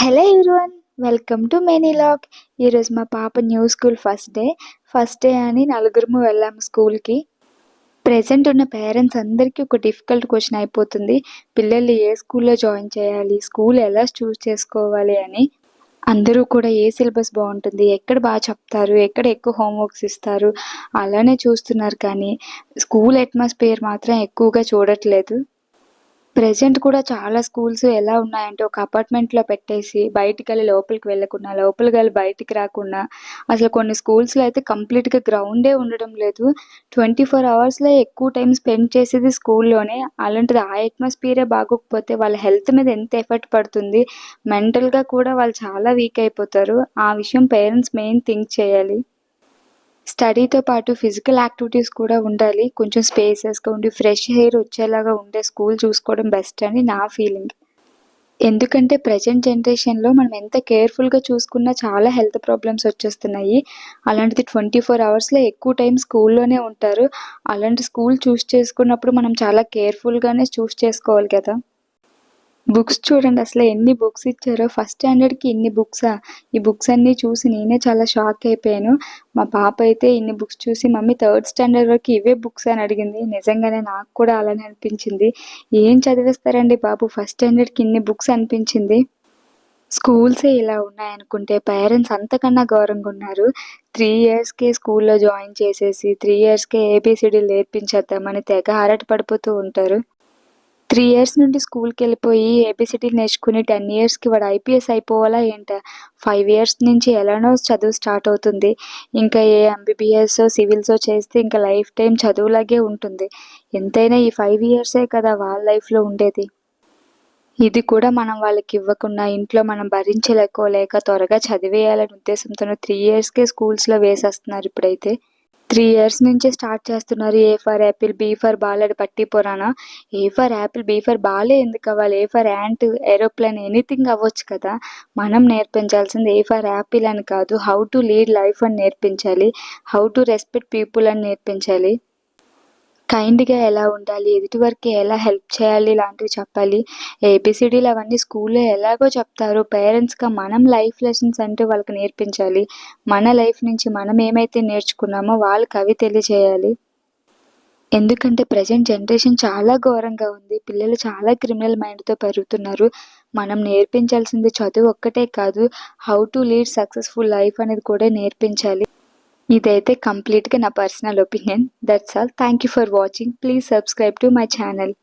Hello everyone, welcome to many log. ఈరోజు మా పాప న్యూ స్కూల్ ఫస్ట్ డే అని నలుగురము వెళ్ళాము స్కూల్కి. ప్రెజెంట్ ఉన్న పేరెంట్స్ అందరికీ ఒక డిఫికల్ట్ క్వశ్చన్ అయిపోతుంది, పిల్లల్ని ఏ స్కూల్లో జాయిన్ చేయాలి, స్కూల్ ఎలా చూస్ చేసుకోవాలి అని. అందరూ కూడా ఏ సిలబస్ బాగుంటుంది, ఎక్కడ బాగా చెప్తారు, ఎక్కడ ఎక్కువ హోంవర్క్స్ ఇస్తారు అలానే చూస్తున్నారు, కానీ స్కూల్ అట్మాస్ఫియర్ మాత్రం ఎక్కువగా చూడట్లేదు. ప్రెజెంట్ కూడా చాలా స్కూల్స్ ఎలా ఉన్నాయంటే ఒక అపార్ట్మెంట్లో పెట్టేసి బయటికి వెళ్ళి లోపలికి వెళ్ళకుండా, లోపలికి వెళ్ళి బయటికి రాకుండా, అసలు కొన్ని స్కూల్స్లో అయితే కంప్లీట్గా గ్రౌండే ఉండడం లేదు. 24 అవర్స్లో ఎక్కువ టైం స్పెండ్ చేసేది స్కూల్లోనే. అలాంటిది ఆ అట్మాస్ఫియరే బాగోకపోతే వాళ్ళ హెల్త్ మీద ఎంత ఎఫెక్ట్ పడుతుంది, మెంటల్గా కూడా వాళ్ళు చాలా వీక్ అయిపోతారు. ఆ విషయం పేరెంట్స్ మెయిన్ థింక్ చేయాలి. స్టడీతో పాటు ఫిజికల్ యాక్టివిటీస్ కూడా ఉండాలి. కొంచెం స్పేసెస్గా ఉండి ఫ్రెష్ ఎయిర్ వచ్చేలాగా ఉండే స్కూల్ చూసుకోవడం బెస్ట్ అని నా ఫీలింగ్. ఎందుకంటే ప్రజెంట్ జనరేషన్లో మనం ఎంత కేర్ఫుల్గా చూసుకున్నా చాలా హెల్త్ ప్రాబ్లమ్స్ వచ్చేస్తున్నాయి. అలాంటిది 24 అవర్స్లో ఎక్కువ టైం స్కూల్లోనే ఉంటారు. అలాంటి స్కూల్ చూస్ చేసుకున్నప్పుడు మనం చాలా కేర్ఫుల్గానే చూస్ చేసుకోవాలి కదా. బుక్స్ చూడండి, అసలు ఎన్ని బుక్స్ ఇచ్చారో. ఫస్ట్ స్టాండర్డ్కి ఇన్ని బుక్సా? ఈ బుక్స్ అన్నీ చూసి నేనే చాలా షాక్ అయిపోయాను. మా పాప అయితే ఇన్ని బుక్స్ చూసి మమ్మీ థర్డ్ స్టాండర్డ్ వరకు ఇవే బుక్స్ అని అడిగింది. నిజంగానే నాకు కూడా అలానే అనిపించింది. ఏం చదివేస్తారండి బాబు ఫస్ట్ స్టాండర్డ్కి ఇన్ని బుక్స్ అనిపించింది. స్కూల్సే ఇలా ఉన్నాయనుకుంటే పేరెంట్స్ అంతకన్నా ఘోరంగా ఉన్నారు. 3 ఇయర్స్కే స్కూల్లో జాయిన్ చేసేసి 3 ఇయర్స్కే ఏబిసిడీలు నేర్పించేద్దామని తెగ ఆరాట పడిపోతూ ఉంటారు. 3 ఇయర్స్ నుండి స్కూల్కి వెళ్ళిపోయి ఏబిసిడీలు నేర్చుకుని 10 ఇయర్స్కి వాడు ఐపీఎస్ అయిపోవాలా ఏంటా? 5 ఇయర్స్ నుంచి ఎలానో చదువు స్టార్ట్ అవుతుంది. ఇంకా ఏ ఎంబీబీఎస్ సివిల్సో చేస్తే ఇంకా లైఫ్ టైం చదువులాగే ఉంటుంది. ఎంతైనా ఈ 5 ఇయర్సే కదా వాళ్ళ లైఫ్లో ఉండేది. ఇది కూడా మనం వాళ్ళకి ఇవ్వకుండా ఇంట్లో మనం భరించలేక త్వరగా చదివేయాలనే ఉద్దేశంతోనే 3 ఇయర్స్కే స్కూల్స్లో వేసేస్తున్నారు ఇప్పుడైతే. 3 ఇయర్స్ నుంచే స్టార్ట్ చేస్తున్నారు. A for apple, B for ball అని పట్టి పురాణ. A for apple, B for బాలే ఎందుకు అవ్వాలి? A for ant, aeroplane, anything అవ్వచ్చు కదా. మనం నేర్పించాల్సింది ఏ ఫర్ యాపిల్ అని కాదు, హౌ టు లీడ్ లైఫ్ అని నేర్పించాలి, హౌ టు రెస్పెక్ట్ పీపుల్ అని నేర్పించాలి, కైండ్గా ఎలా ఉండాలి, ఎదుటివారికి ఎలా హెల్ప్ చేయాలి ఇలాంటివి చెప్పాలి. ఏబిసిడీలు అవన్నీ స్కూల్లో ఎలాగో చెప్తారు. పేరెంట్స్గా మనం లైఫ్ లెసన్స్ అంటూ వాళ్ళకి నేర్పించాలి. మన లైఫ్ నుంచి మనం ఏమైతే నేర్చుకున్నామో వాళ్ళకి అవి తెలియజేయాలి. ఎందుకంటే ప్రజెంట్ జనరేషన్ చాలా ఘోరంగా ఉంది. పిల్లలు చాలా క్రిమినల్ మైండ్తో పెరుగుతున్నారు. మనం నేర్పించాల్సింది చదువు ఒక్కటే కాదు, how to lead successful life అనేది కూడా నేర్పించాలి. ఇదైతే కంప్లీట్గా నా personal opinion. That's all. Thank you for watching. Please subscribe to my channel.